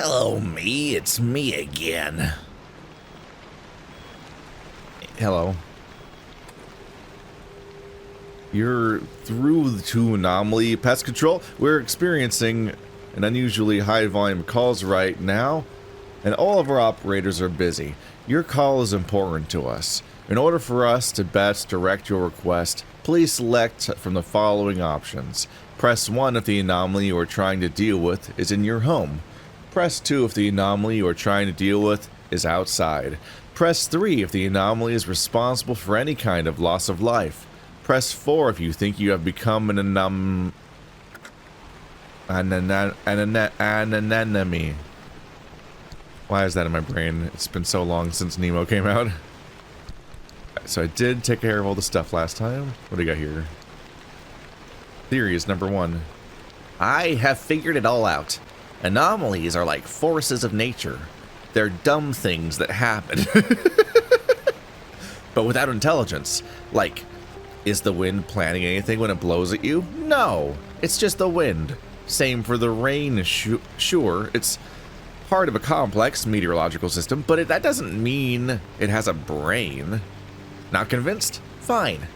Hello, me. It's me again. Hello. You're through to Anomaly Pest Control. We're experiencing an unusually high volume of calls right now, and all of our operators are busy. Your call is important to us. In order for us to best direct your request, please select from the following options. Press 1 if the anomaly you are trying to deal with is in your home. Press 2 if the anomaly you are trying to deal with is outside. Press 3 if the anomaly is responsible for any kind of loss of life. Press 4 if you think you have become an anemone. Why is that in my brain? It's been so long since Nemo came out. So I did take care of all the stuff last time. What do we got here? Theory is number 1. I have figured it all out. Anomalies are like forces of nature. They're dumb things that happen. But without intelligence. Like, is the wind planning anything when it blows at you? No, it's just the wind. Same for the rain, sure, it's part of a complex meteorological system, but that doesn't mean it has a brain. Not convinced? Fine.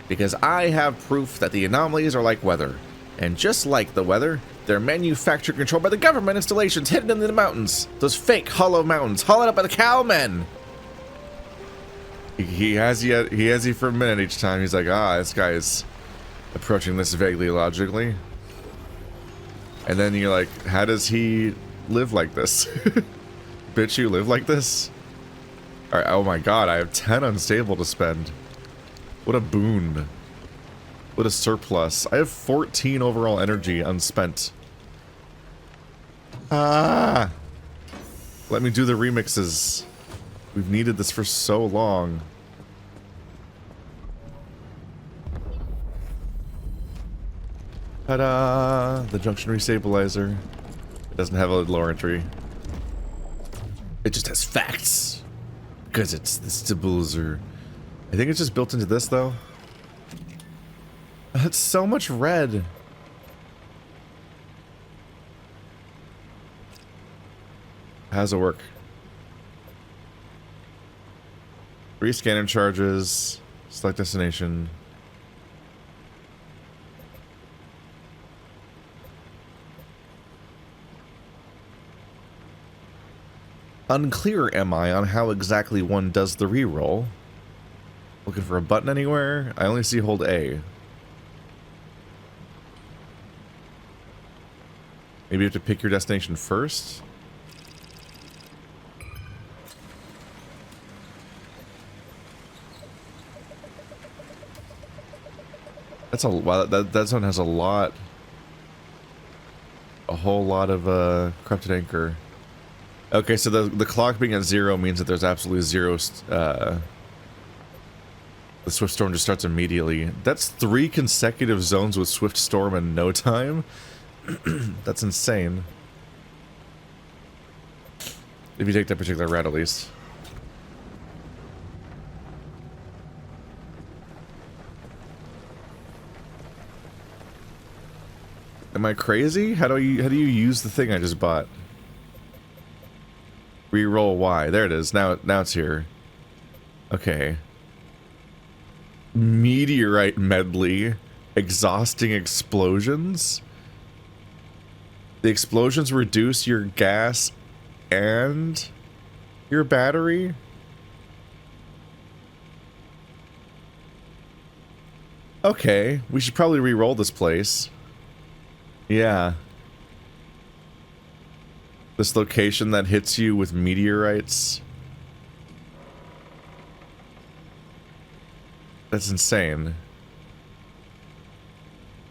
Because I have proof that the anomalies are like weather. And just like the weather, they're manufactured and controlled by the government installations hidden in the mountains. Those fake hollow mountains, hollowed up by the cowmen. He has you for a minute each time. He's like, this guy is approaching this vaguely logically. And then you're like, how does he live like this? Bitch, you live like this? Alright, oh my god, I have 10 unstable to spend. What a boon. What a surplus. I have 14 overall energy unspent. Let me do the remixes. We've needed this for so long. Ta-da! The junction restabilizer. It doesn't have a lower entry. It just has facts. Because it's the stabilizer. I think it's just built into this, though. It's so much red. How's it work? Rescanner charges. Select destination. Unclear am I on how exactly one does the reroll. Looking for a button anywhere? I only see hold A. Maybe you have to pick your destination first? That's a wow, that zone has a lot. A whole lot of corrupted anchor. Okay, so the clock being at 0 means that there's absolutely 0 the Swift Storm just starts immediately. That's 3 consecutive zones with Swift Storm in no time. That's insane. If you take that particular route, at least. Am I crazy? How do you use the thing I just bought? Reroll Y. There it is. Now it's here. Okay. Meteorite medley. Exhausting explosions. The explosions reduce your gas and your battery. Okay, we should probably re-roll this place. Yeah. This location that hits you with meteorites. That's insane.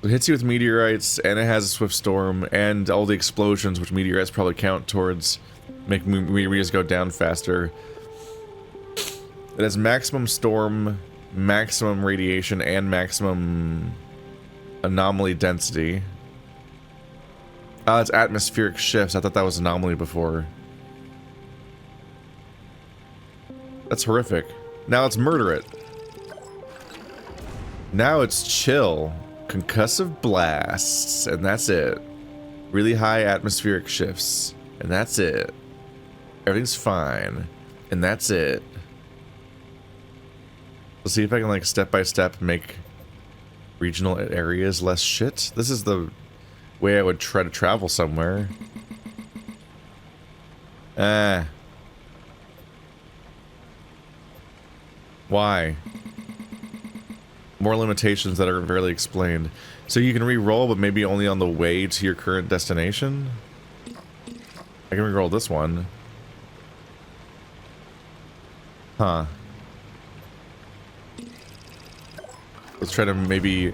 It hits you with meteorites, and it has a swift storm, and all the explosions, which meteorites probably count towards making meteors go down faster. It has maximum storm, maximum radiation, and maximum anomaly density. Oh, it's atmospheric shifts. I thought that was anomaly before. That's horrific. Now let's murder it. Now it's chill. Concussive blasts, and that's it. Really high atmospheric shifts. And that's it. Everything's fine. And that's it. Let's see if I can, like, step by step make regional areas less shit. This is the way I would try to travel somewhere. Why? More limitations that are barely explained. So you can re-roll, but maybe only on the way to your current destination? I can re-roll this one. Huh. Let's try to maybe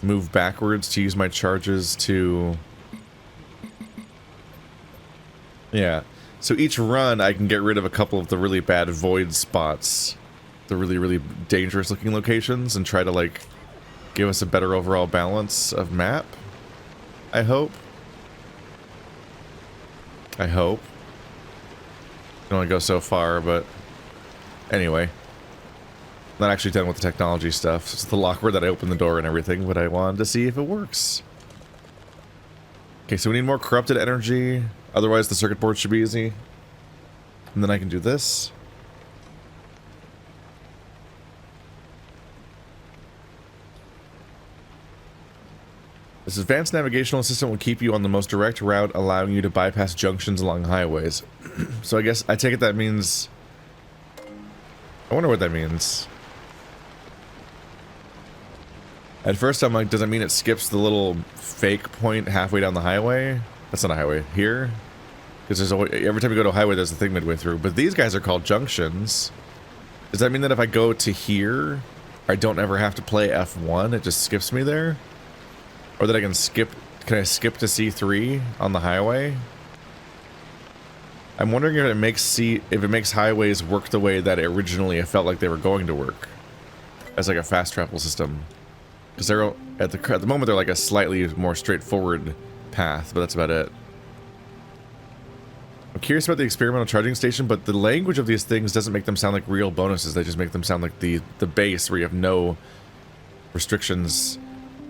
move backwards to use my charges to... Yeah. So each run, I can get rid of a couple of the really bad void spots. The really, really dangerous looking locations, and try to, like, give us a better overall balance of map. I hope. I hope. I can only go so far, but... Anyway. Not actually done with the technology stuff. It's the lock word that I opened the door and everything, but I wanted to see if it works. Okay, so we need more corrupted energy. Otherwise, the circuit board should be easy. And then I can do this. This advanced navigational assistant will keep you on the most direct route, allowing you to bypass junctions along highways. So I guess, I take it that means... I wonder what that means. At first I'm like, does it mean it skips the little fake point halfway down the highway? That's not a highway. Here? Because there's always, every time you go to a highway, there's a thing midway through. But these guys are called junctions. Does that mean that if I go to here, I don't ever have to play F1? It just skips me there? Or that I can skip... Can I skip to C3 on the highway? I'm wondering if it makes highways work the way that originally it felt like they were going to work. As like a fast travel system. Because they're at the moment they're like a slightly more straightforward path, but that's about it. I'm curious about the experimental charging station, but the language of these things doesn't make them sound like real bonuses. They just make them sound like the base where you have no restrictions.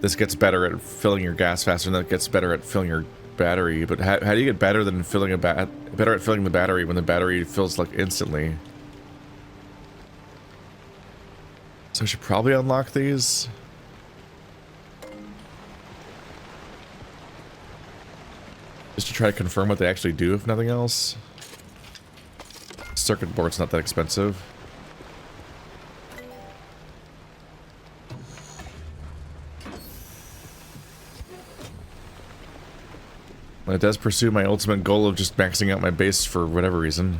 This gets better at filling your gas faster, and that gets better at filling your battery. But how do you get better than filling better at filling the battery when the battery fills like instantly? So I should probably unlock these. Just to try to confirm what they actually do, if nothing else. Circuit board's not that expensive. It does pursue my ultimate goal of just maxing out my base for whatever reason.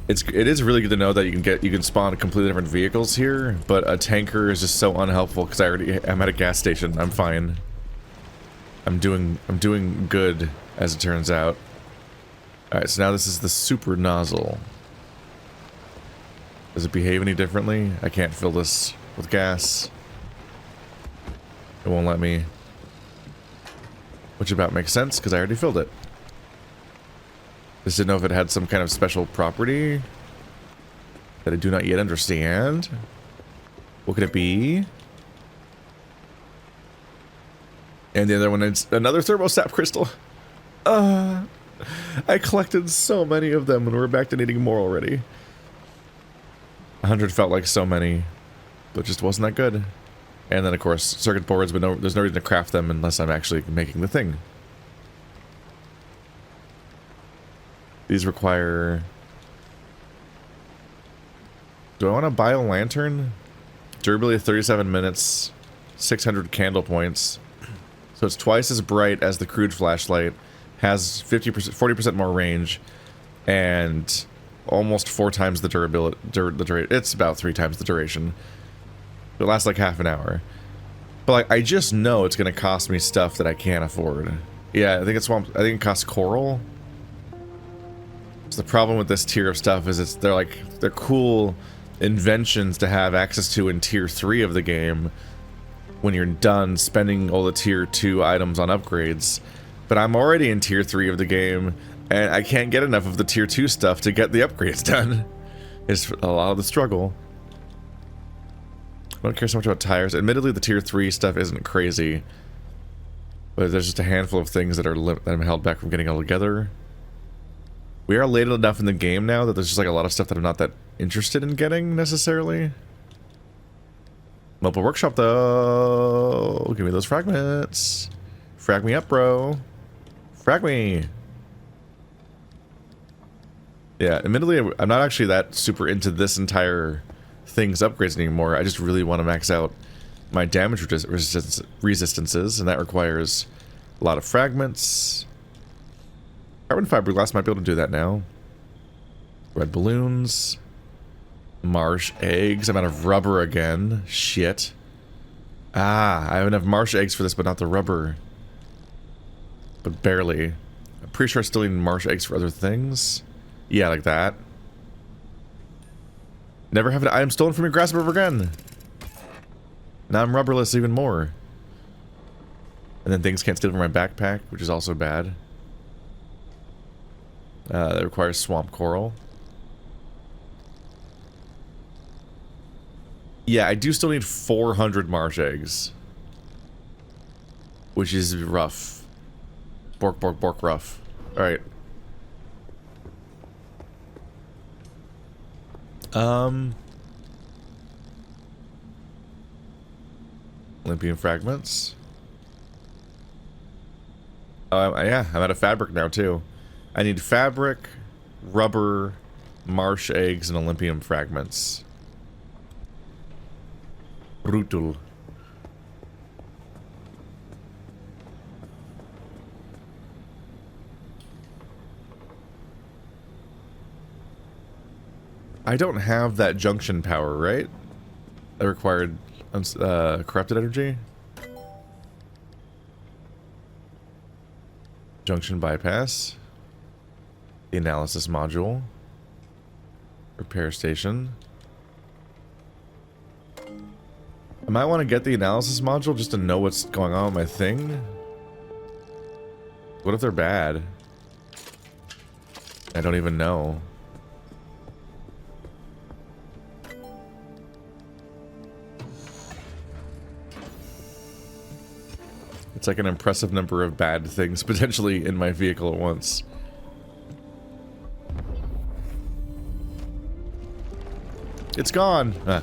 It is really good to know that you can spawn completely different vehicles here, but a tanker is just so unhelpful because I'm at a gas station. I'm fine. I'm doing good, as it turns out. Alright, so now this is the super nozzle. Does it behave any differently? I can't fill this with gas. It won't let me. Which about makes sense, because I already filled it. Just didn't know if it had some kind of special property that I do not yet understand. What could it be? And the other one is another thermostat crystal. I collected so many of them, and we're back to needing more already. 100 felt like so many, but just wasn't that good. And then, of course, circuit boards, but there's no reason to craft them unless I'm actually making the thing. These require... Do I want to buy a lantern? Durability of 37 minutes, 600 candle points. So it's twice as bright as the crude flashlight, has 50%, 40% more range, and almost 4 times the durability. It's about 3 times the duration. It lasts like half an hour. But like, I just know it's gonna cost me stuff that I can't afford. Yeah, I think it costs coral. So the problem with this tier of stuff is they're cool inventions to have access to in tier 3 of the game when you're done spending all the tier 2 items on upgrades. But I'm already in tier 3 of the game, and I can't get enough of the tier 2 stuff to get the upgrades done. It's a lot of the struggle. I don't care so much about tires. Admittedly, the tier 3 stuff isn't crazy. But there's just a handful of things that are that I'm held back from getting all together. We are late enough in the game now that there's just like a lot of stuff that I'm not that interested in getting necessarily. Mobile workshop though. Give me those fragments. Frag me up, bro. Frag me. Yeah, admittedly, I'm not actually that super into this entire thing's upgrades anymore. I just really want to max out my damage resistances, and that requires a lot of fragments. Carbon fiberglass might be able to do that now. Red balloons. Marsh eggs. I'm out of rubber again. Shit. Ah, I have enough marsh eggs for this, but not the rubber. But barely. I'm pretty sure I still need marsh eggs for other things. Yeah, like that. Never have an item stolen from your grasshopper again. Now I'm rubberless even more. And then things can't steal from my backpack, which is also bad. That requires swamp coral. Yeah, I do still need 400 marsh eggs. Which is rough. Bork, bork, bork, rough. Alright. Olympian fragments. Yeah, I'm out of fabric now too. I need fabric, rubber, marsh eggs, and Olympian fragments. Brutal. I don't have that junction power, right? That required corrupted energy. Junction bypass. The analysis module. Repair station. I might want to get the analysis module just to know what's going on with my thing. What if they're bad? I don't even know. It's like an impressive number of bad things potentially in my vehicle at once. It's gone! Ah.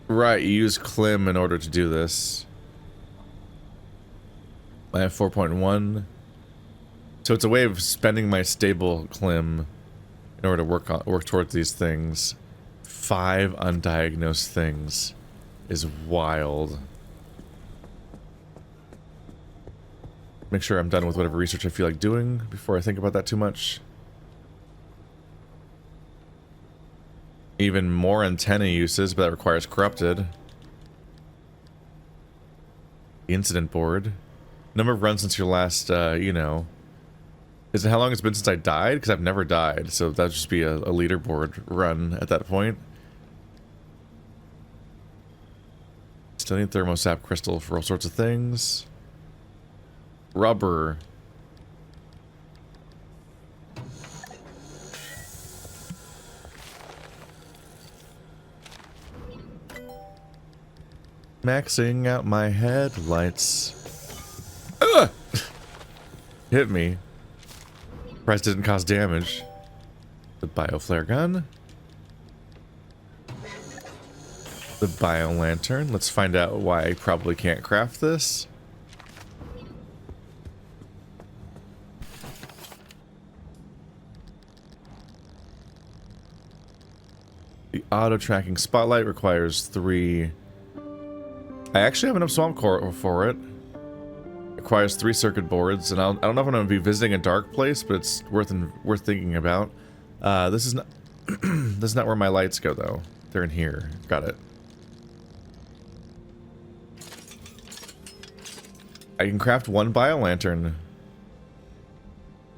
Right, you use Clim in order to do this. I have 4.1. So it's a way of spending my stable Clim in order to work towards these things. 5 undiagnosed things is wild. Make sure I'm done with whatever research I feel like doing before I think about that too much. Even more antenna uses, but that requires corrupted. The incident board. Number of runs since your last, you know. Is it how long it's been since I died? Because I've never died, so that'd just be a leaderboard run at that point. Still need thermosap crystal for all sorts of things. Rubber. Maxing out my headlights. Ugh! Hit me. Price didn't cause damage. The bioflare gun. The bio lantern. Let's find out why I probably can't craft this. The auto tracking spotlight requires 3. I actually have enough swamp core for it. Requires 3 circuit boards, and I don't know if I'm going to be visiting a dark place, but it's worth thinking about. This is not this is not where my lights go though. They're in here. Got it. I can craft 1 bio lantern.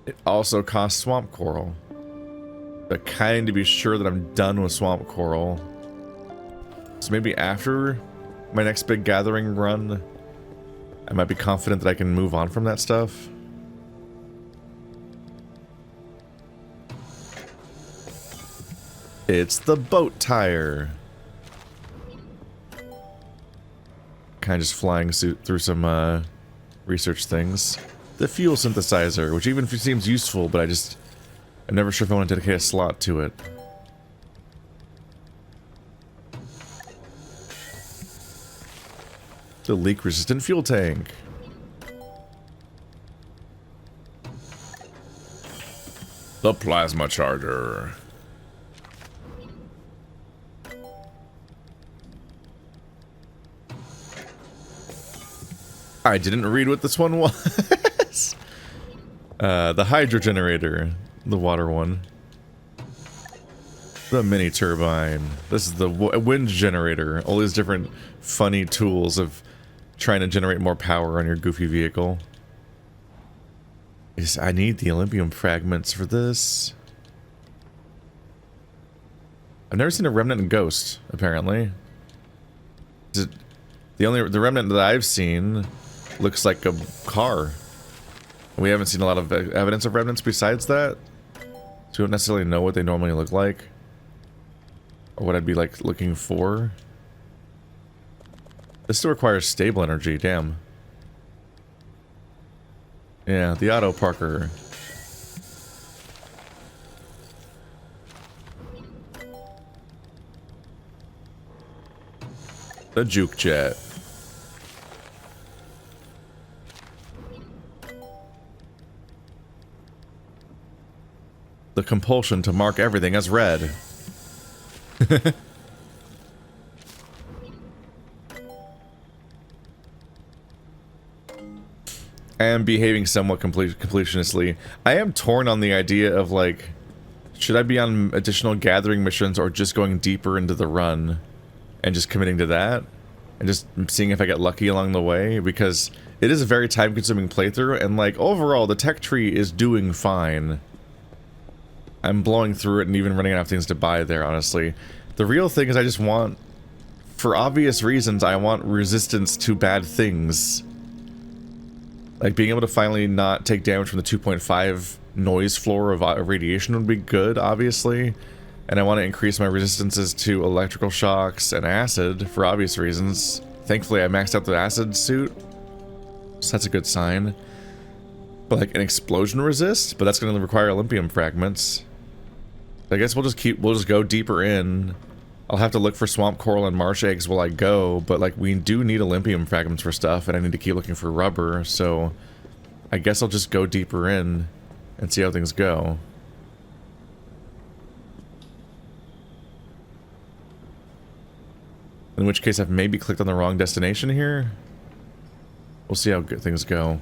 It also costs swamp coral. But kind to be sure that I'm done with swamp coral. So maybe after my next big gathering run, I might be confident that I can move on from that stuff. It's the boat tire. Kind of just flying through some research things. The fuel synthesizer, which even seems useful, but I'm never sure if I want to dedicate a slot to it. The leak-resistant fuel tank. The plasma charger. I didn't read what this one was. The hydro generator. The water one. The mini turbine. This is the wind generator. All these different funny tools of trying to generate more power on your goofy vehicle. I need the Olympium fragments for this. I've never seen a remnant in Ghost, apparently. The remnant that I've seen looks like a car. We haven't seen a lot of evidence of remnants besides that. So we don't necessarily know what they normally look like. Or what I'd be like looking for. This still requires stable energy, damn. Yeah, the auto parker. The juke jet. The compulsion to mark everything as red. I am behaving somewhat completionistly. I am torn on the idea of, like, should I be on additional gathering missions or just going deeper into the run and just committing to that and just seeing if I get lucky along the way, because it is a very time-consuming playthrough, and, like, overall the tech tree is doing fine. I'm blowing through it and even running out of things to buy there, honestly. The real thing is I just want, for obvious reasons, I want resistance to bad things. Like, being able to finally not take damage from the 2.5 noise floor of radiation would be good, obviously. And I want to increase my resistances to electrical shocks and acid, for obvious reasons. Thankfully, I maxed out the acid suit, so that's a good sign. But, like, an explosion resist? But that's going to require Olympium fragments. I guess we'll just go deeper in. I'll have to look for swamp coral and marsh eggs while I go, but, like, we do need Olympium fragments for stuff, and I need to keep looking for rubber, so I guess I'll just go deeper in and see how things go. In which case I've maybe clicked on the wrong destination here. We'll see how good things go.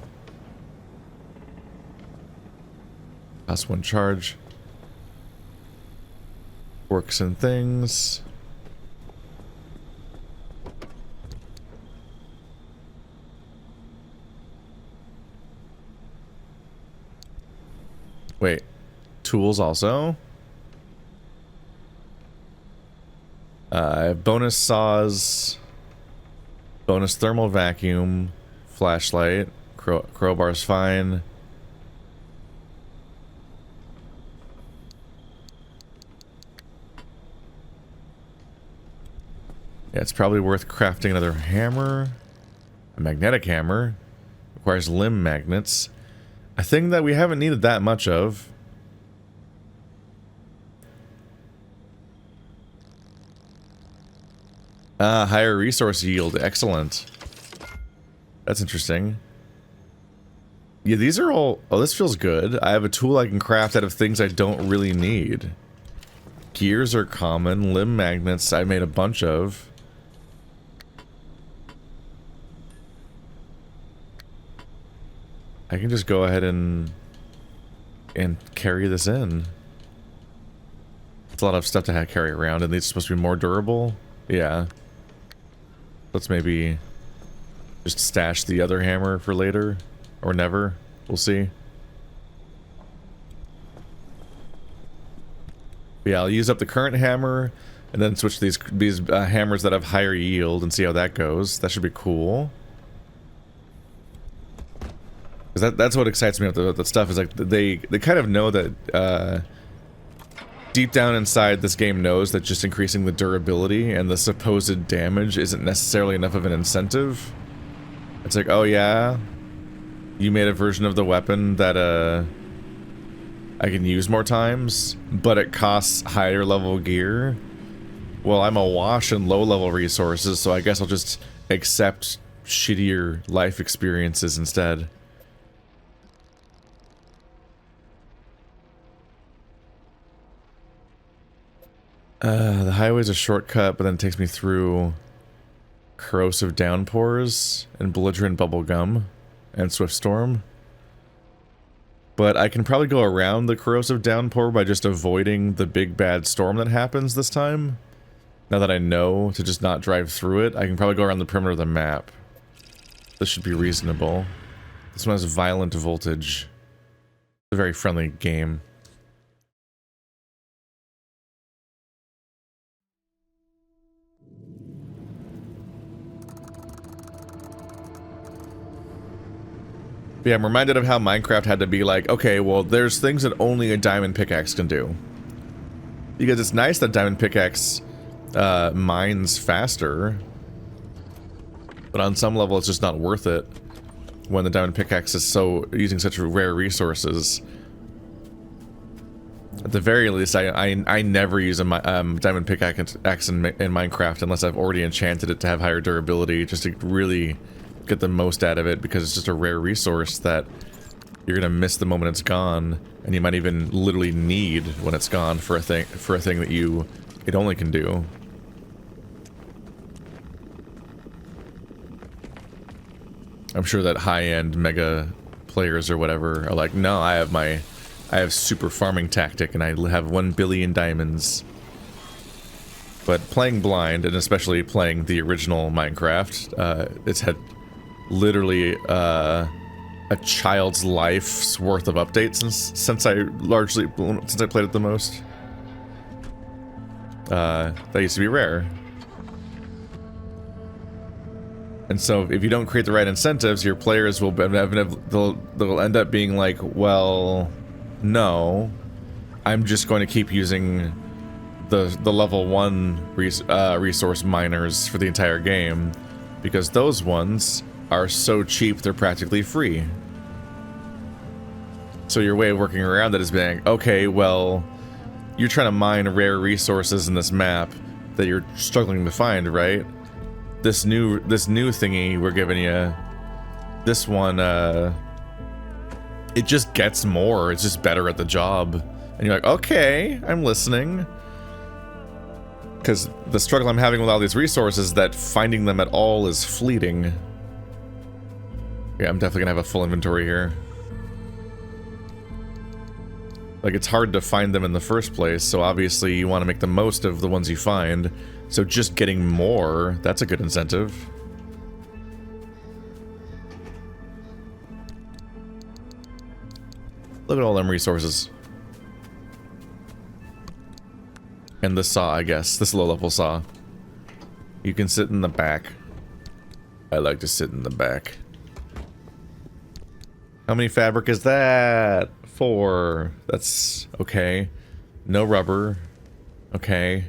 Last one charge. Works and things. Wait, tools also? Bonus saws, bonus thermal vacuum, flashlight, crowbar's fine. Yeah, it's probably worth crafting another hammer. A magnetic hammer. Requires limb magnets. A thing that we haven't needed that much of. Higher resource yield. Excellent. That's interesting. Yeah, these are all... Oh, this feels good. I have a tool I can craft out of things I don't really need. Gears are common. Limb magnets I made a bunch of. I can just go ahead and carry this in. It's a lot of stuff to carry around, and it's supposed to be more durable. Yeah. Let's maybe just stash the other hammer for later, or never. We'll see. Yeah, I'll use up the current hammer, and then switch these hammers that have higher yield, and see how that goes. That should be cool. Because that's what excites me about the stuff, is like they kind of know that deep down inside, this game knows that just increasing the durability and the supposed damage isn't necessarily enough of an incentive. It's like, oh yeah, you made a version of the weapon that I can use more times, but it costs higher level gear. Well, I'm awash in low level resources, so I guess I'll just accept shittier life experiences instead. The highway's a shortcut, but then it takes me through corrosive downpours and belligerent bubblegum and swift storm. But I can probably go around the corrosive downpour by just avoiding the big bad storm that happens this time. Now that I know to just not drive through it, I can probably go around the perimeter of the map. This should be reasonable. This one has violent voltage. It's a very friendly game. But yeah, I'm reminded of how Minecraft had to be like, okay, well, there's things that only a diamond pickaxe can do. Because it's nice that diamond pickaxe mines faster, but on some level it's just not worth it when the diamond pickaxe is so using such rare resources. At the very least, I never use a diamond pickaxe in Minecraft unless I've already enchanted it to have higher durability, just to really get the most out of it, because it's just a rare resource that you're gonna miss the moment it's gone, and you might even literally need when it's gone for a thing that it only can do. I'm sure that high-end mega players or whatever are like, no, I have super farming tactic and I have 1 billion diamonds. But playing blind, and especially playing the original Minecraft, it's had literally a child's life's worth of updates since I played it the most. That used to be rare. And so if you don't create the right incentives, your players will they'll end up being like, well, no, I'm just going to keep using the level 1 resource miners for the entire game, because those ones are so cheap they're practically free. So your way of working around that is being, okay, well, you're trying to mine rare resources in this map that you're struggling to find, right? This new thingy we're giving you, this one, it just gets more. It's just better at the job. And you're like, okay, I'm listening. Because the struggle I'm having with all these resources is that finding them at all is fleeting. Yeah, I'm definitely gonna have a full inventory here. Like, it's hard to find them in the first place, so obviously you want to make the most of the ones you find. So just getting more, that's a good incentive. Look at all them resources. And the saw, I guess. This low-level saw. You can sit in the back. I like to sit in the back. How many fabric is that? 4. That's okay. No rubber. Okay.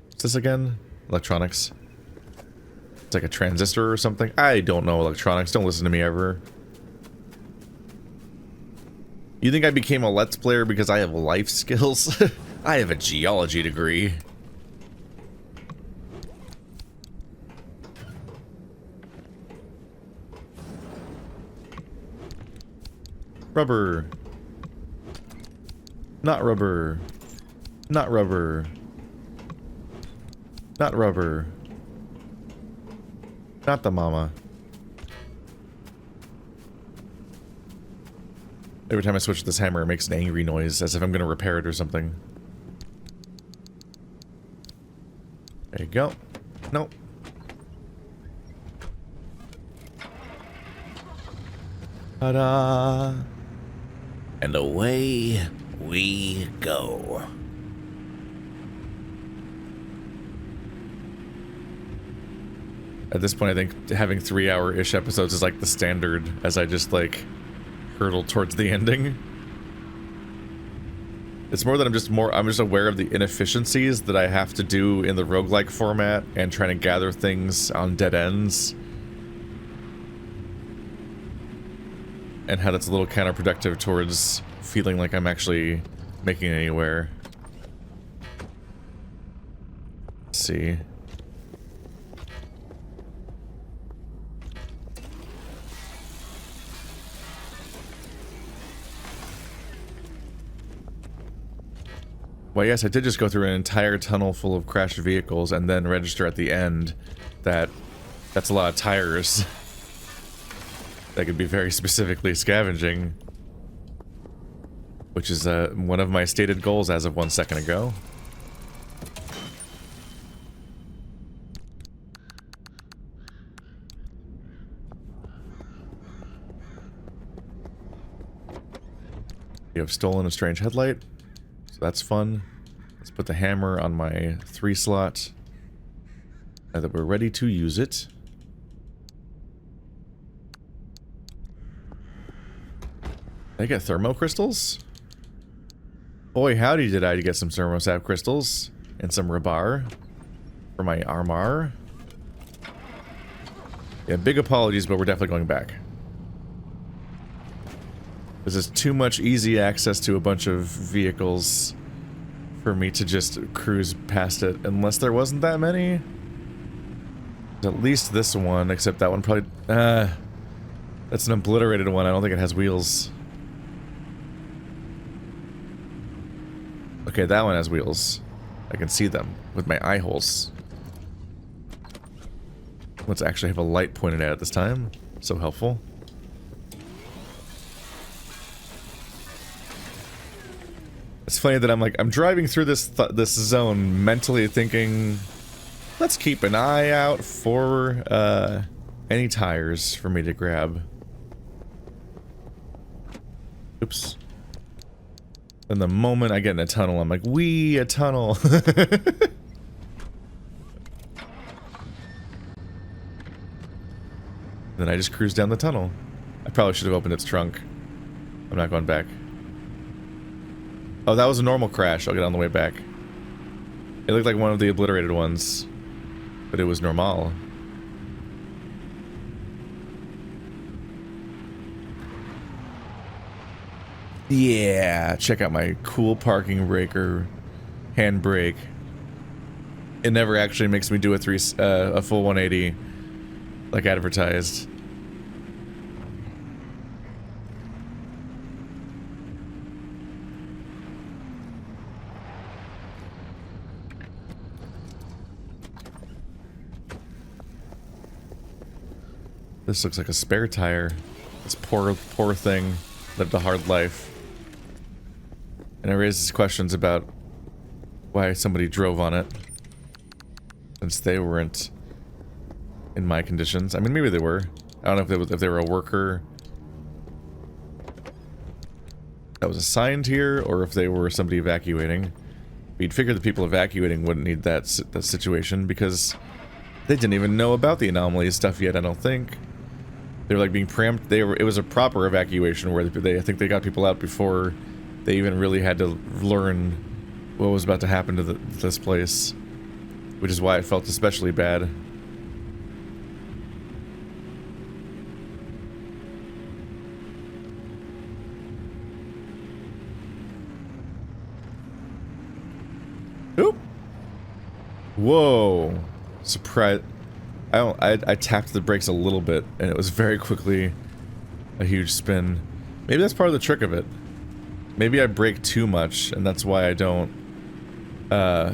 What's this again? Electronics. It's like a transistor or something. I don't know electronics. Don't listen to me ever. You think I became a Let's Player because I have life skills? I have a geology degree. Rubber. Not rubber. Not rubber. Not rubber. Not the mama. Every time I switch this hammer, it makes an angry noise, as if I'm gonna repair it or something. There you go. Nope. Ta-da! And away we go. At this point, I think having 3-hour-ish episodes is like the standard, as I just like hurtle towards the ending. It's more that I'm just aware of the inefficiencies that I have to do in the roguelike format and trying to gather things on dead ends. And how that's a little counterproductive towards feeling like I'm actually making it anywhere. Let's see. Well, yes, I did just go through an entire tunnel full of crashed vehicles and then register at the end that that's a lot of tires. That could be very specifically scavenging. Which is one of my stated goals as of 1 second ago. You have stolen a strange headlight. That's fun. Let's put the hammer on my 3 slot. Now that we're ready to use it. Did I get thermo crystals? Boy, howdy did I get some thermosap crystals. And some rebar. For my armor. Yeah, big apologies, but we're definitely going back. This is too much easy access to a bunch of vehicles for me to just cruise past it, unless there wasn't that many. At least this one, except that one probably... that's an obliterated one. I don't think it has wheels. Okay, that one has wheels. I can see them with my eye holes. Let's actually have a light pointed at it this time. So helpful. It's funny that I'm driving through this zone mentally thinking, let's keep an eye out for any tires for me to grab. Oops. And the moment I get in a tunnel, I'm like, wee, a tunnel. Then I just cruise down the tunnel. I probably should have opened its trunk. I'm not going back. Oh, that was a normal crash. I'll get on the way back. It looked like one of the obliterated ones, but it was normal. Yeah, check out my cool parking braker handbrake. It never actually makes me do a full 180 like advertised. This looks like a spare tire. This poor thing lived a hard life. And it raises questions about why somebody drove on it. Since they weren't in my conditions. I mean, maybe they were. I don't know if they were a worker that was assigned here, or if they were somebody evacuating. But you'd figure the people evacuating wouldn't need that situation, because they didn't even know about the anomaly stuff yet, I don't think. They were like being preempted. It was a proper evacuation where I think they got people out before they even really had to learn what was about to happen to this place. Which is why it felt especially bad. Oop! Whoa! Surprise. I tapped the brakes a little bit, and it was very quickly a huge spin. Maybe that's part of the trick of it. Maybe I brake too much, and that's why I don't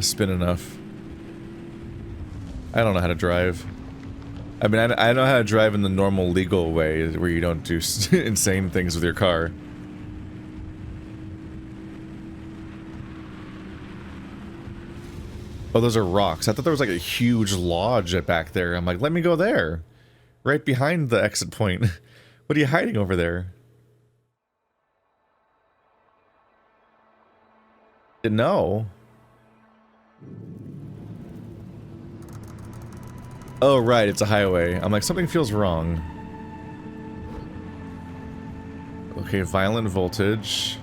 spin enough. I don't know how to drive. I mean, I know how to drive in the normal legal way, where you don't do insane things with your car. Oh, those are rocks. I thought there was like a huge lodge back there. I'm like, let me go there. Right behind the exit point. What are you hiding over there? Didn't know. Oh, right, it's a highway. I'm like, something feels wrong. Okay, violent voltage.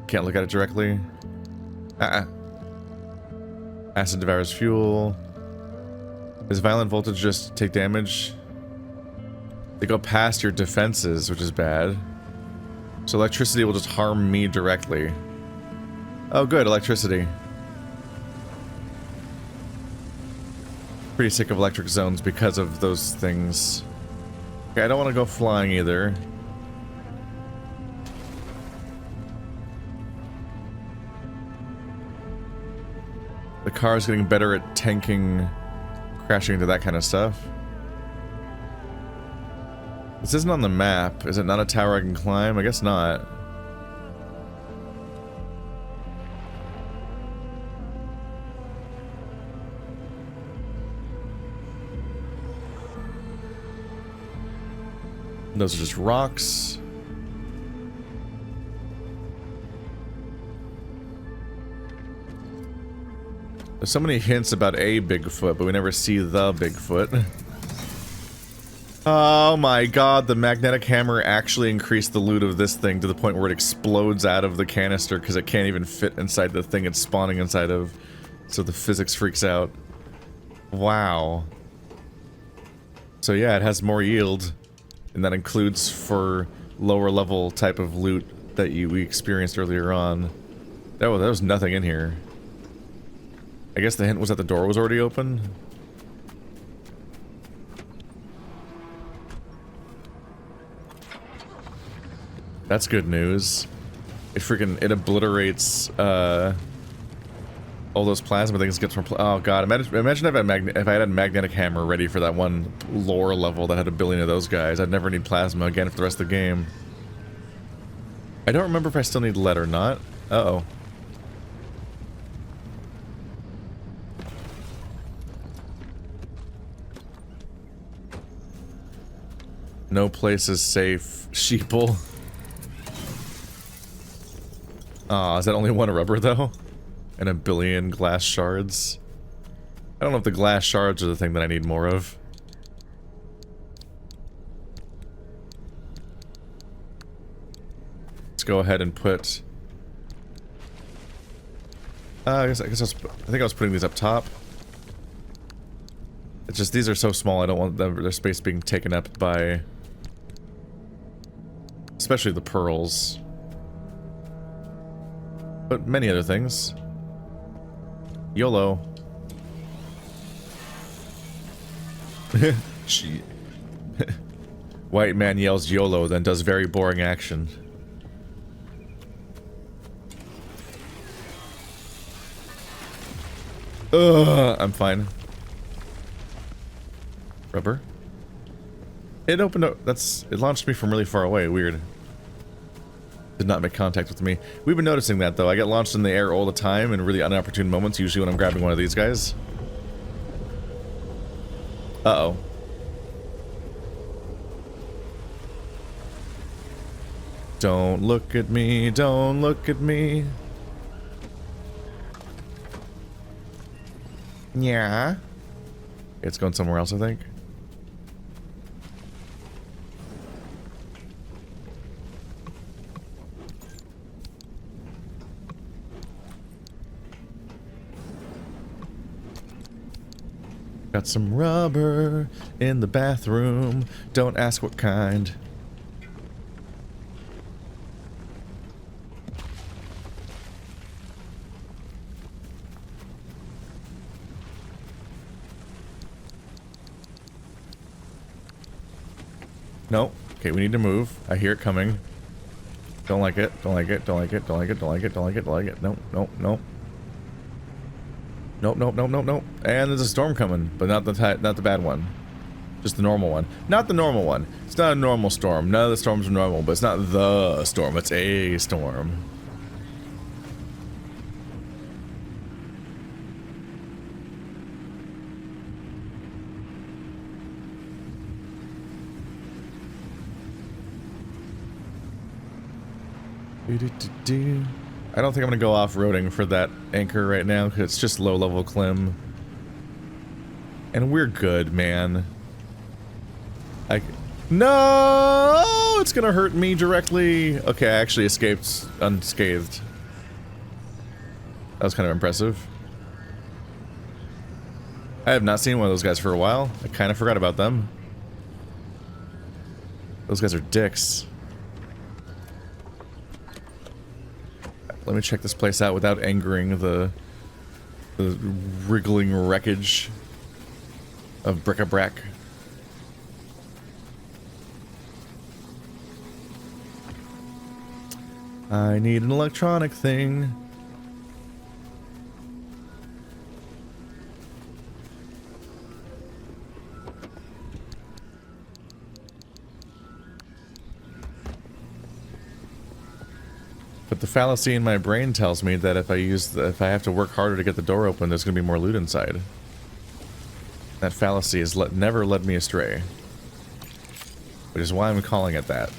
Can't look at it directly. Acid devours fuel. Does violent voltage just take damage? They go past your defenses, which is bad. So electricity will just harm me directly. Oh good, electricity. Pretty sick of electric zones because of those things. Okay, I don't want to go flying either. The car is getting better at tanking, crashing into that kind of stuff. This isn't on the map. Is it not a tower I can climb? I guess not. Those are just rocks. There's so many hints about a Bigfoot, but we never see the Bigfoot. Oh my god, the magnetic hammer actually increased the loot of this thing to the point where it explodes out of the canister because it can't even fit inside the thing it's spawning inside of. So the physics freaks out. Wow. So yeah, it has more yield. And that includes for lower level type of loot that we experienced earlier on. There was nothing in here. I guess the hint was that the door was already open. That's good news. It obliterates all those plasma things. Gets from oh god! Imagine if I had a magnetic hammer ready for that one lore level that had a billion of those guys. I'd never need plasma again for the rest of the game. I don't remember if I still need lead or not. Uh-oh. No place is safe. Sheeple. Aw, is that only one rubber though? And a billion glass shards? I don't know if the glass shards are the thing that I need more of. Let's go ahead and put... I think I was putting these up top. It's just these are so small I don't want their space being taken up by... especially the pearls. But many other things. YOLO. She White man yells YOLO, then does very boring action. Ugh, I'm fine. Rubber? It opened up. It launched me from really far away. Weird. Did not make contact with me. We've been noticing that though. I get launched in the air all the time in really unopportune moments, usually when I'm grabbing one of these guys. Uh-oh. Don't look at me, don't look at me. Yeah. It's going somewhere else, I think. Got some rubber in the bathroom. Don't ask what kind. No. Okay, we need to move. I hear it coming. Don't like it. Don't like it. Don't like it. Don't like it. Don't like it. Don't like it. Don't like it. Nope. Nope. Nope. Nope. Nope. Nope. Nope. Nope. And there's a storm coming, but not the bad one. Just the normal one. Not the normal one. It's not a normal storm. None of the storms are normal, but it's not the storm. It's a storm. I don't think I'm gonna go off-roading for that anchor right now, because it's just low-level clim. And we're good, man. No! It's gonna hurt me directly. Okay, I actually escaped unscathed. That was kind of impressive. I have not seen one of those guys for a while. I kind of forgot about them. Those guys are dicks. Let me check this place out without angering the wriggling wreckage of bric-a-brac. I need an electronic thing. But the fallacy in my brain tells me that if I have to work harder to get the door open, there's going to be more loot inside. That fallacy has never led me astray. Which is why I'm calling it that.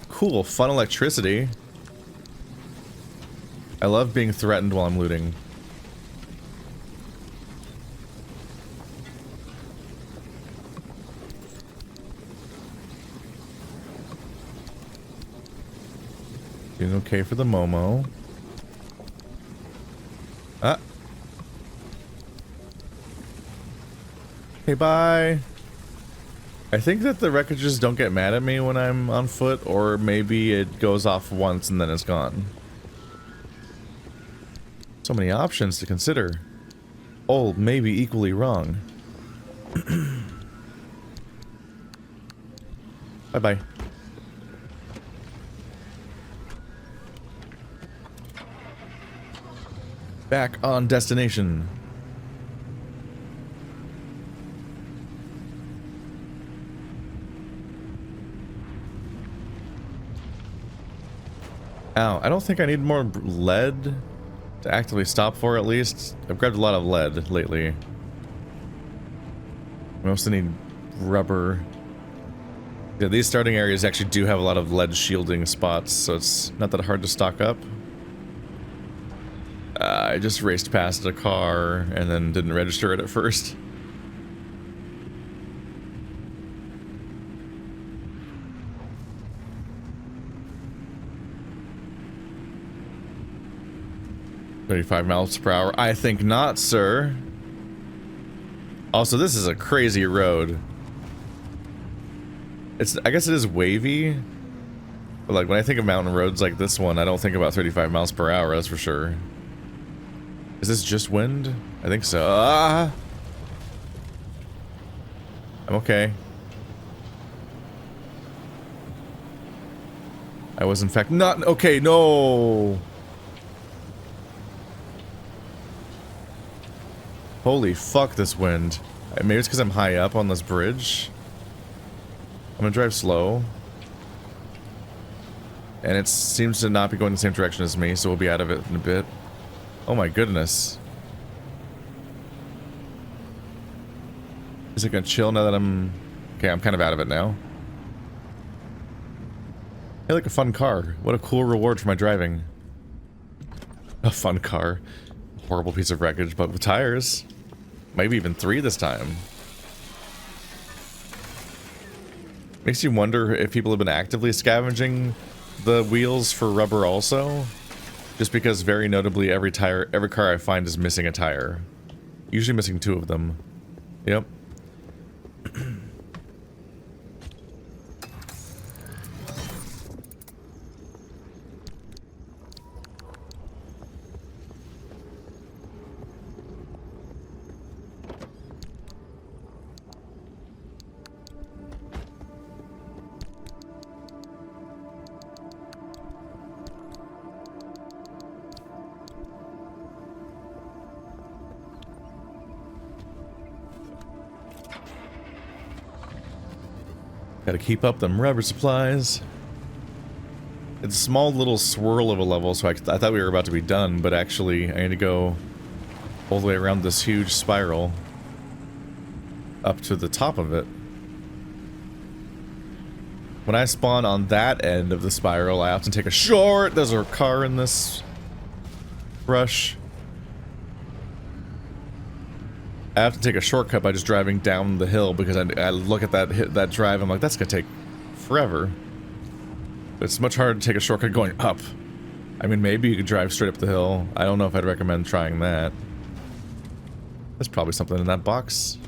Cool, fun electricity. I love being threatened while I'm looting. Doing okay for the Momo. Ah. Hey, bye. I think that the wreckages don't get mad at me when I'm on foot, or maybe it goes off once and then it's gone. So many options to consider. All maybe equally wrong. Bye-bye. Back on destination. Ow, I don't think I need more lead to actively stop for, at least. I've grabbed a lot of lead lately. I mostly need rubber. Yeah, these starting areas actually do have a lot of lead shielding spots, so it's not that hard to stock up. I just raced past a car and then didn't register it at first. "35 miles per hour. I think not, sir. Also, this is a crazy road. I guess it is wavy. But like when I think of mountain roads like this one, I don't think about 35 miles per hour, that's for sure. Is this just wind? I think so. Ah! I'm okay. I was in fact not okay, no! Holy fuck, this wind. Maybe it's because I'm high up on this bridge. I'm gonna drive slow. And it seems to not be going the same direction as me, so we'll be out of it in a bit. Oh my goodness. Is it gonna chill now that I'm... Okay, I'm kind of out of it now. Hey, like a fun car. What a cool reward for my driving. A fun car. Horrible piece of wreckage, but with tires. Maybe even 3 this time. Makes you wonder if people have been actively scavenging the wheels for rubber also. Just because very notably every car I find is missing a tire. Usually missing 2 of them. Yep. Gotta keep up them rubber supplies. It's a small little swirl of a level, so I thought we were about to be done, but actually I need to go all the way around this huge spiral up to the top of it. When I spawn on that end of the spiral, I often take a short. There's a car in this rush. I have to take a shortcut by just driving down the hill because I look at that drive, I'm like, that's gonna take forever. But it's much harder to take a shortcut going up. I mean, maybe you could drive straight up the hill. I don't know if I'd recommend trying that. There's probably something in that box.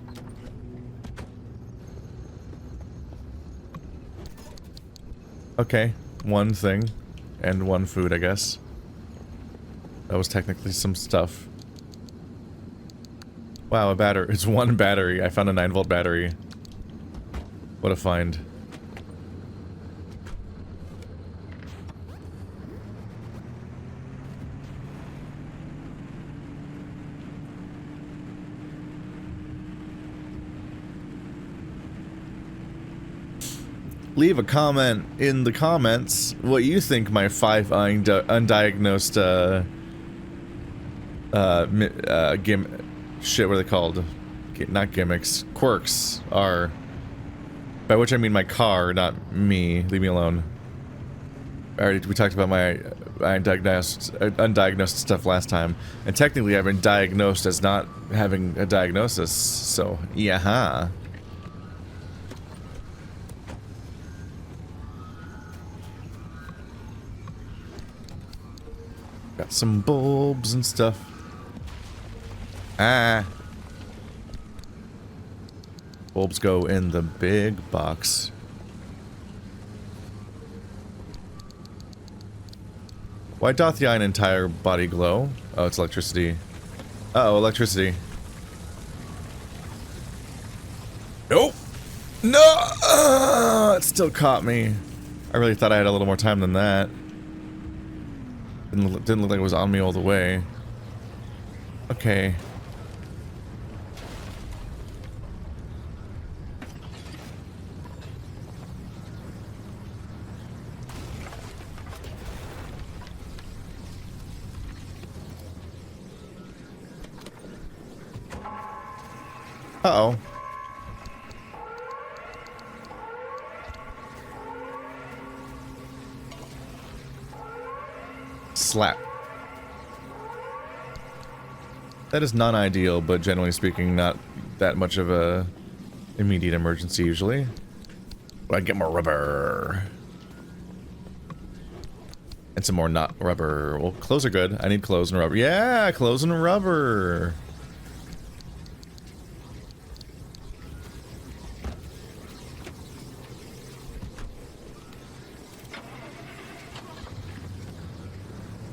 Okay, one thing. And one food, I guess. That was technically some stuff. Wow, a battery. It's one battery. I found a 9-volt battery. What a find. Leave a comment in the comments what you think my 5 undiagnosed shit, what are they called? Not gimmicks, quirks are. By which I mean my car, not me. Leave me alone. We talked about my undiagnosed stuff last time, and technically I've been diagnosed as not having a diagnosis. So yeah. Got some bulbs and stuff. Ah. Bulbs go in the big box. Why doth thine entire body glow? Oh, it's electricity. Uh-oh, electricity. Nope! No! It still caught me. I really thought I had a little more time than that. Didn't look like it was on me all the way. Okay. Uh-oh. Slap. That is non-ideal, but generally speaking, not that much of a immediate emergency usually. But I get more rubber. And some more not rubber. Well, clothes are good. I need clothes and rubber. Yeah, clothes and rubber.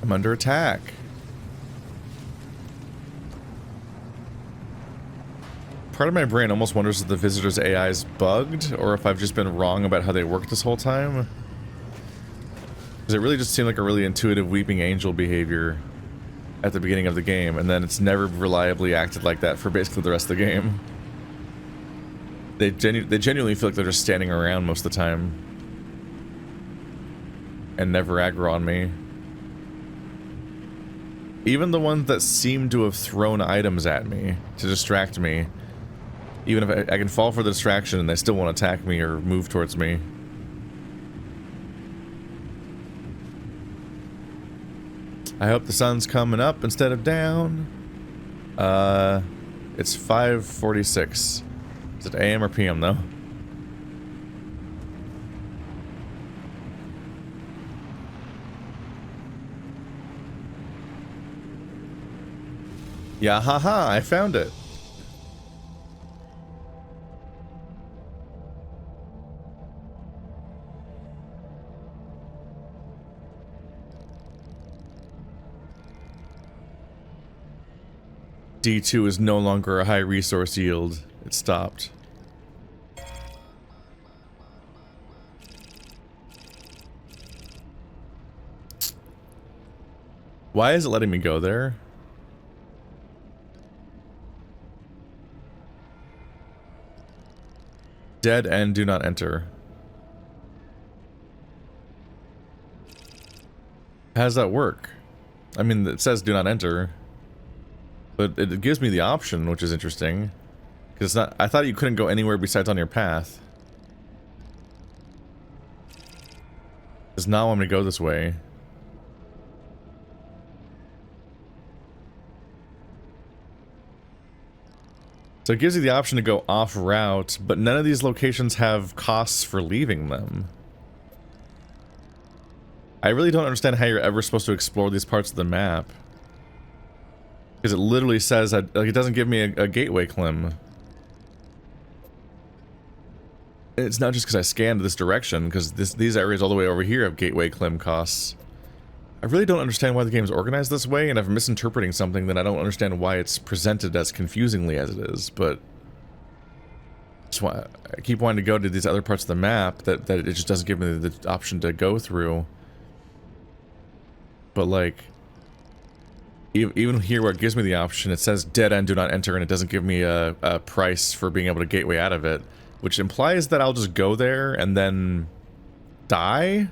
I'm under attack. Part of my brain almost wonders if the visitor's AI is bugged, or if I've just been wrong about how they work this whole time. Because it really just seemed like a really intuitive weeping angel behavior at the beginning of the game, and then it's never reliably acted like that for basically the rest of the game. They genuinely feel like they're just standing around most of the time. And never aggro on me. Even the ones that seem to have thrown items at me to distract me, even if I can fall for the distraction and they still won't attack me or move towards me. I hope the sun's coming up instead of down. It's 5:46. Is it AM or PM though? Yeah, haha, I found it. D2 is no longer a high resource yield. It stopped. Why is it letting me go there? Dead end, do not enter. How does that work? I mean, it says do not enter, but it gives me the option, which is interesting. Because it's not. I thought you couldn't go anywhere besides on your path. Because now I'm gonna go this way. So it gives you the option to go off route, but none of these locations have costs for leaving them. I really don't understand how you're ever supposed to explore these parts of the map. Because it literally says, like, it doesn't give me a gateway clim. It's not just because I scanned this direction, because these areas all the way over here have gateway clim costs. I really don't understand why the game's organized this way, and if I'm misinterpreting something, then I don't understand why it's presented as confusingly as it is, but... I keep wanting to go to these other parts of the map that it just doesn't give me the option to go through. But like, even here where it gives me the option, it says dead end, do not enter, and it doesn't give me a price for being able to gateway out of it, which implies that I'll just go there and then die?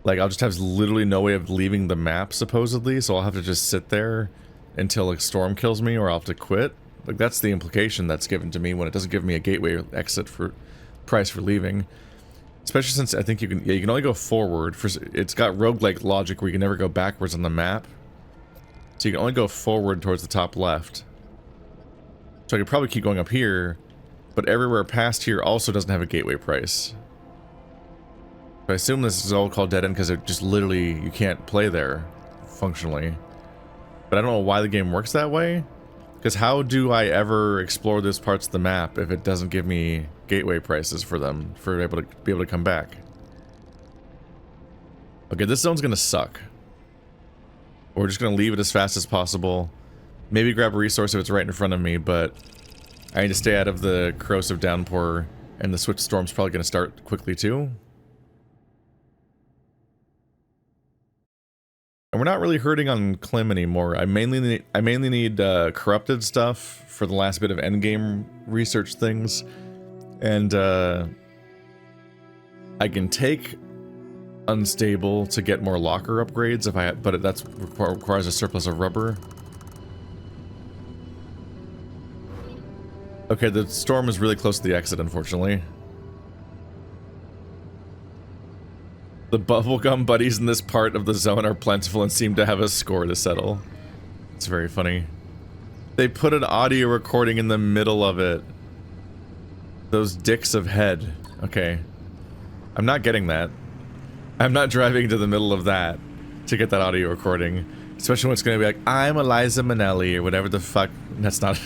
Like, I'll just have literally no way of leaving the map, supposedly, so I'll have to just sit there until a storm kills me, or I'll have to quit. Like, that's the implication that's given to me when it doesn't give me a gateway exit for price for leaving. Especially since I think you can only go forward. It's got roguelike logic where you can never go backwards on the map. So you can only go forward towards the top left. So I could probably keep going up here, but everywhere past here also doesn't have a gateway price. I assume this is all called dead end because it just literally, you can't play there, functionally. But I don't know why the game works that way. Because how do I ever explore those parts of the map if it doesn't give me gateway prices for them, for be able to come back? Okay, this zone's gonna suck. We're just gonna leave it as fast as possible. Maybe grab a resource if it's right in front of me, but I need to stay out of the corrosive downpour, and the switch storm's probably gonna start quickly too. And we're not really hurting on Clim anymore. I mainly need corrupted stuff for the last bit of endgame research things, and I can take unstable to get more locker upgrades if I, but that requires a surplus of rubber. Okay, the storm is really close to the exit, unfortunately. The bubblegum buddies in this part of the zone are plentiful and seem to have a score to settle. It's very funny. They put an audio recording in the middle of it. Those dicks of head. Okay. I'm not getting that. I'm not driving to the middle of that to get that audio recording. Especially when it's going to be like, I'm Eliza Minnelli, or whatever the fuck. That's not...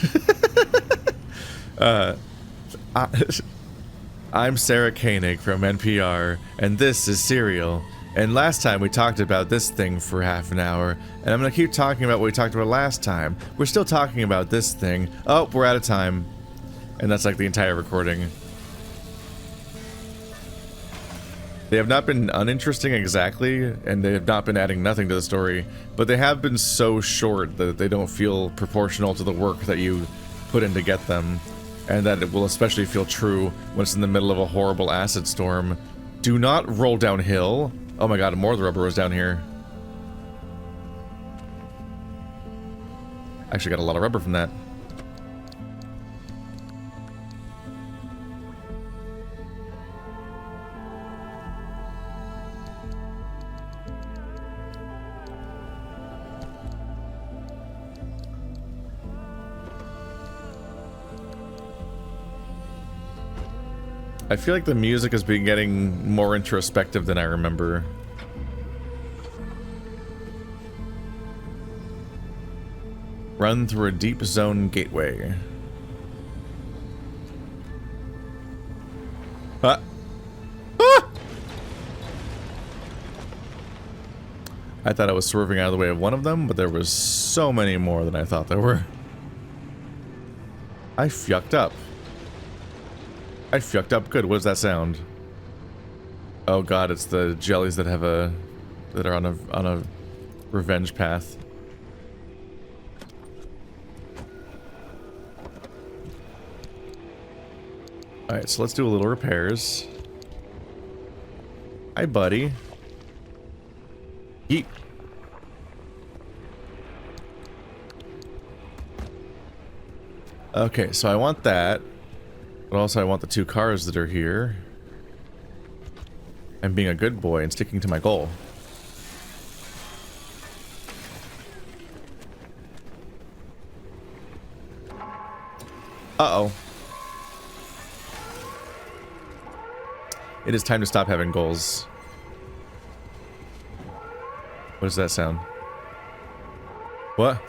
I'm Sarah Koenig from NPR, and this is Surreal. And last time we talked about this thing for half an hour, and I'm gonna keep talking about what we talked about last time. We're still talking about this thing. Oh, we're out of time. And that's like the entire recording. They have not been uninteresting exactly, and they have not been adding nothing to the story, but they have been so short that they don't feel proportional to the work that you put in to get them. And that it will especially feel true when it's in the middle of a horrible acid storm. Do not roll downhill. Oh my god, more of the rubber was down here. Actually got a lot of rubber from that. I feel like the music has been getting more introspective than I remember. Run through a deep zone gateway. Ah! I thought I was swerving out of the way of one of them, but there was so many more than I thought there were. I fucked up. I fucked up. Good. What does that sound? Oh god, it's the jellies that have that are on a revenge path. All right, so let's do a little repairs. Hi, buddy. Yeet. Okay, so I want that. But also I want the 2 cars that are here. I'm being a good boy and sticking to my goal. Uh-oh. It is time to stop having goals. What does that sound? What?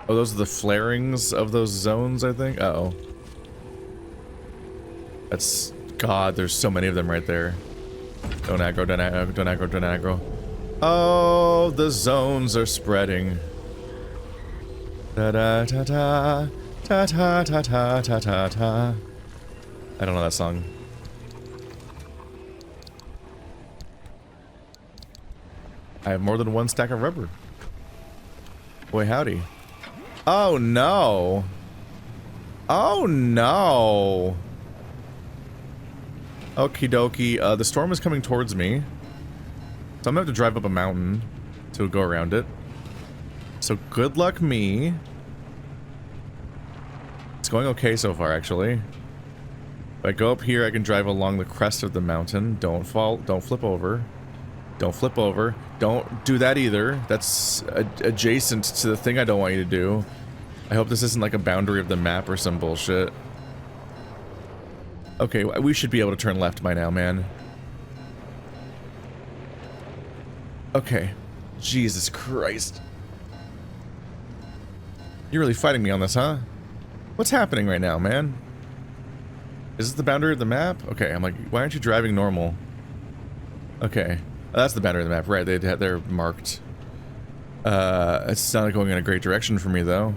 Oh, those are the flarings of those zones, I think? Uh-oh. That's... God, there's so many of them right there. Don't aggro, don't aggro, don't aggro, don't aggro. Oh, the zones are spreading. Da-da-ta-ta, ta-ta-ta-ta-ta-ta-ta. I don't know that song. I have more than one stack of rubber. Boy, howdy. Oh, no. Oh, no. Okie dokie. The storm is coming towards me. So I'm gonna have to drive up a mountain to go around it. So good luck me. It's going okay so far, actually. If I go up here, I can drive along the crest of the mountain. Don't fall. Don't flip over. Don't flip over. Don't do that either. That's adjacent to the thing I don't want you to do. I hope this isn't like a boundary of the map or some bullshit. Okay, we should be able to turn left by now, man. Okay. Jesus Christ. You're really fighting me on this, huh? What's happening right now, man? Is this the boundary of the map? Okay, I'm like, why aren't you driving normal? Okay. Oh, that's the boundary of the map, right? They're marked. It's not going in a great direction for me, though.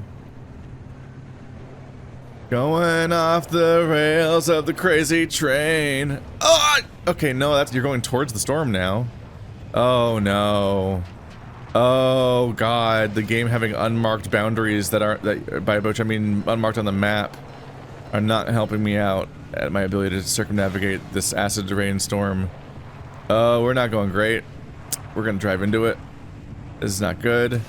Going off the rails of the crazy train. Oh! Okay, no, you're going towards the storm now. Oh, no. Oh, God. The game having unmarked boundaries by which I mean unmarked on the map, are not helping me out at my ability to circumnavigate this acid rain storm. Oh, we're not going great. We're gonna drive into it. This is not good.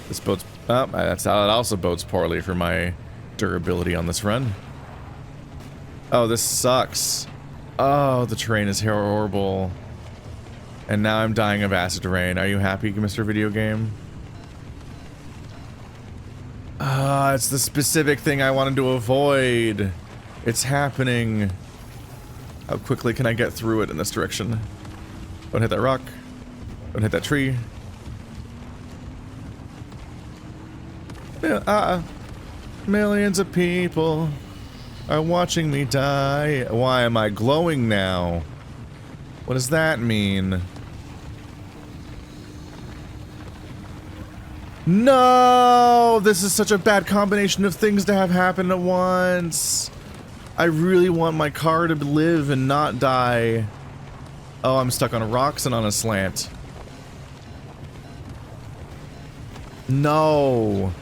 This boats... Oh, that also bodes poorly for my durability on this run. Oh, this sucks. Oh, the terrain is horrible. And now I'm dying of acid rain. Are you happy, Mr. Video Game? Ah, it's the specific thing I wanted to avoid. It's happening. How quickly can I get through it in this direction? Don't hit that rock. Don't hit that tree. Millions of people are watching me die. Why am I glowing now? What does that mean? No! This is such a bad combination of things to have happen at once. I really want my car to live and not die. Oh, I'm stuck on rocks and on a slant. No.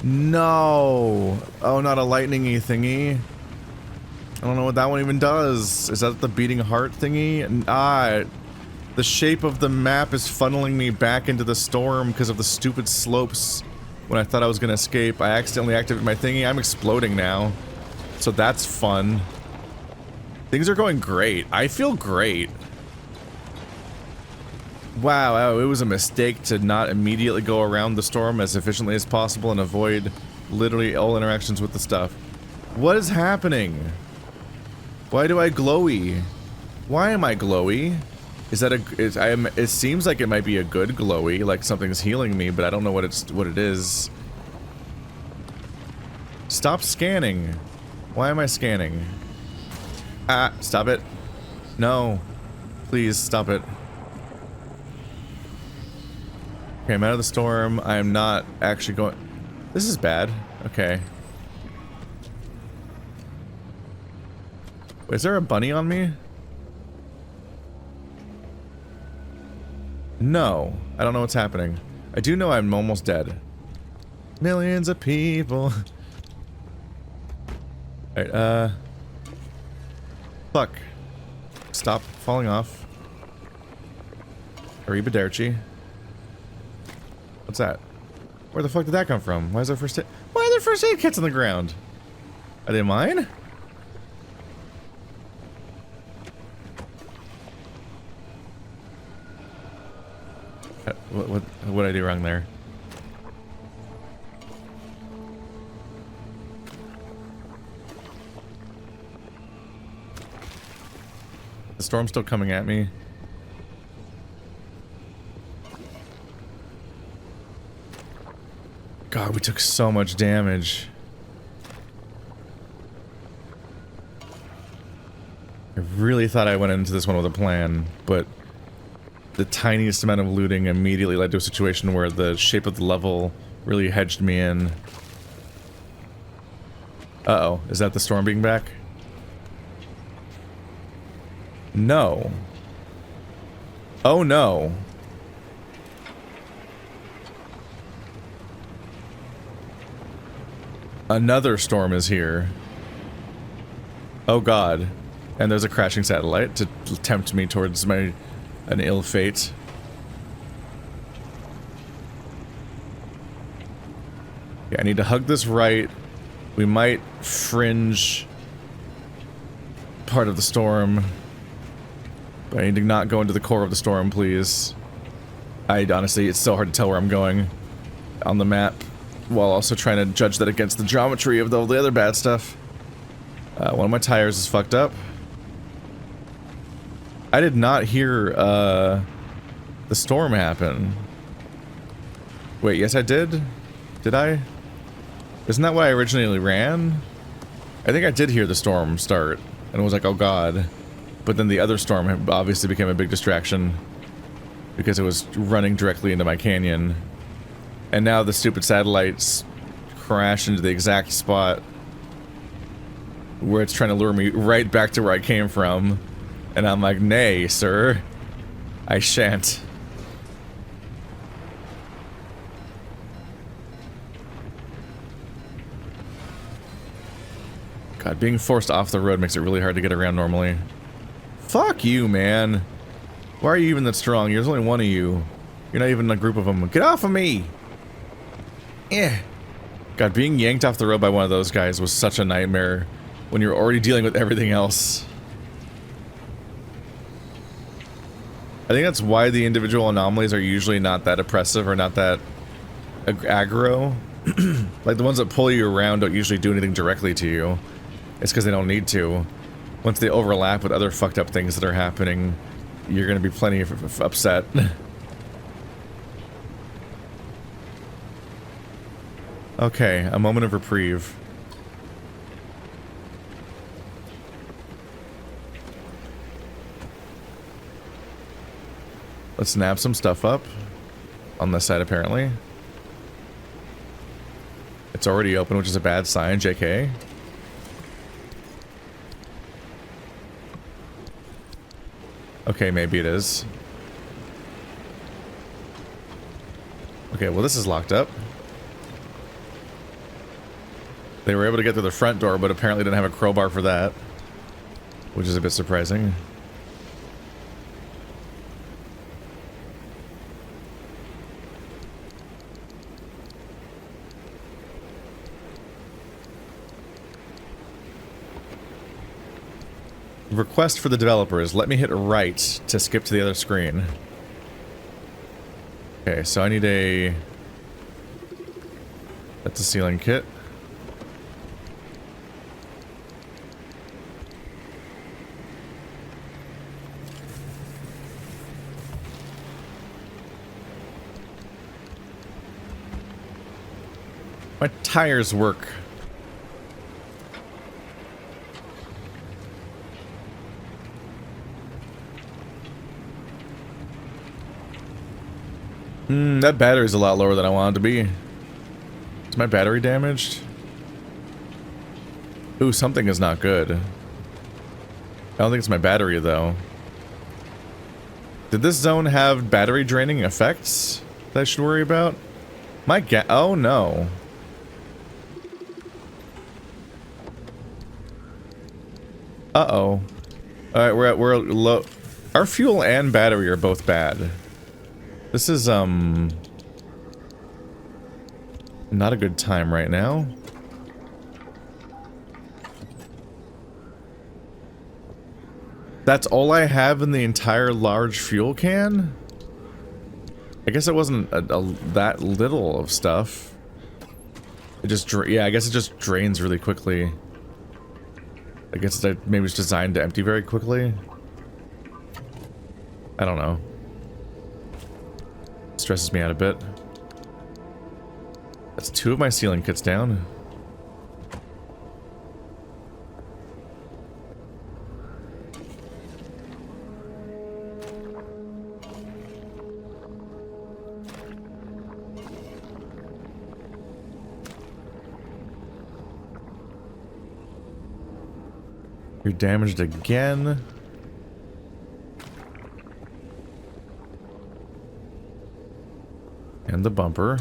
No. Oh, not a lightning-y thingy. I don't know what that one even does. Is that the beating heart thingy? Ah, the shape of the map is funneling me back into the storm because of the stupid slopes. When I thought I was gonna escape, I accidentally activated my thingy. I'm exploding now. So that's fun. Things are going great. I feel great. Wow, it was a mistake to not immediately go around the storm as efficiently as possible and avoid literally all interactions with the stuff. What is happening? Why do I glowy? Why am I glowy? Is that it seems like it might be a good glowy, like something's healing me, but I don't know what it is. Stop scanning. Why am I scanning? Ah, stop it. No. Please, stop it. Okay, I'm out of the storm. I am not actually going... This is bad. Okay. Wait, is there a bunny on me? No. I don't know what's happening. I do know I'm almost dead. Millions of people. Alright, fuck. Stop falling off. Arrivederci. What's that? Where the fuck did that come from? Why is there first aid? Why are there first aid kits on the ground? Are they mine? What did I do wrong there? The storm's still coming at me. God, we took so much damage. I really thought I went into this one with a plan, but the tiniest amount of looting immediately led to a situation where the shape of the level really hedged me in. Uh-oh, is that the storm being back? No. Oh no. Another storm is here. Oh god. And there's a crashing satellite to tempt me towards an ill fate. Yeah, I need to hug this right. We might fringe part of the storm. But I need to not go into the core of the storm, please. Honestly, it's so hard to tell where I'm going on the map, while also trying to judge that against the geometry of all the other bad stuff. One of my tires is fucked up. I did not hear, the storm happen. Wait, yes I did? Did I? Isn't that why I originally ran? I think I did hear the storm start, and was like, oh god. But then the other storm obviously became a big distraction, because it was running directly into my canyon. And now the stupid satellites crash into the exact spot where it's trying to lure me right back to where I came from. And I'm like, nay, sir. I shan't. God, being forced off the road makes it really hard to get around normally. Fuck you, man. Why are you even that strong? There's only one of you. You're not even in a group of them. Get off of me! Eh. God, being yanked off the road by one of those guys was such a nightmare when you're already dealing with everything else. I think that's why the individual anomalies are usually not that oppressive or not that aggro. Like the ones that pull you around don't usually do anything directly to you. It's because they don't need to. Once they overlap with other fucked up things that are happening, you're gonna be plenty of upset. Okay, a moment of reprieve. Let's snap some stuff up. On this side, apparently. It's already open, which is a bad sign, JK. Okay, maybe it is. Okay, well this is locked up. They were able to get through the front door, but apparently didn't have a crowbar for that. Which is a bit surprising. Request for the developers. Let me hit right to skip to the other screen. Okay, so I need a... That's a ceiling kit. My tires work. That battery's a lot lower than I want it to be. Is my battery damaged? Ooh, something is not good. I don't think it's my battery, though. Did this zone have battery draining effects that I should worry about? Oh, no. Uh-oh. Alright, we're low. Our fuel and battery are both bad. This is, not a good time right now. That's all I have in the entire large fuel can? I guess it wasn't that little of stuff. It just, yeah, I guess it just drains really quickly. I guess maybe it's designed to empty very quickly. I don't know. Stresses me out a bit. That's 2 of my sealing kits down. You're damaged again. And the bumper.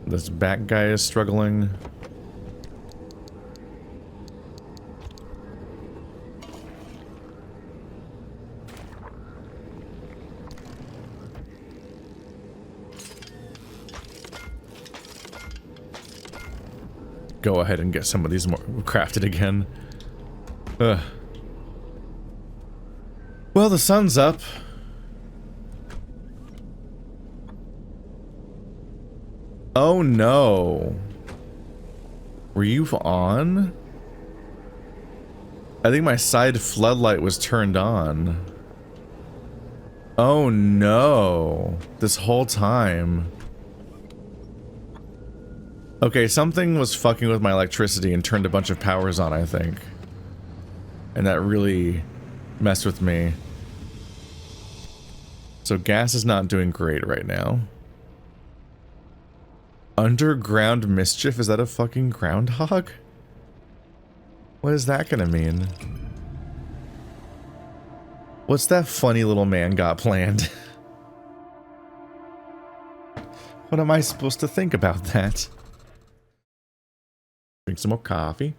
This back guy is struggling. Go ahead and get some of these more crafted again. Ugh. Well, the sun's up. Oh no. Were you on? I think my side floodlight was turned on. Oh no. This whole time. Okay, something was fucking with my electricity and turned a bunch of powers on, I think. And that really messed with me. So gas is not doing great right now. Underground mischief? Is that a fucking groundhog? What is that gonna mean? What's that funny little man got planned? What am I supposed to think about that? Drink some more coffee.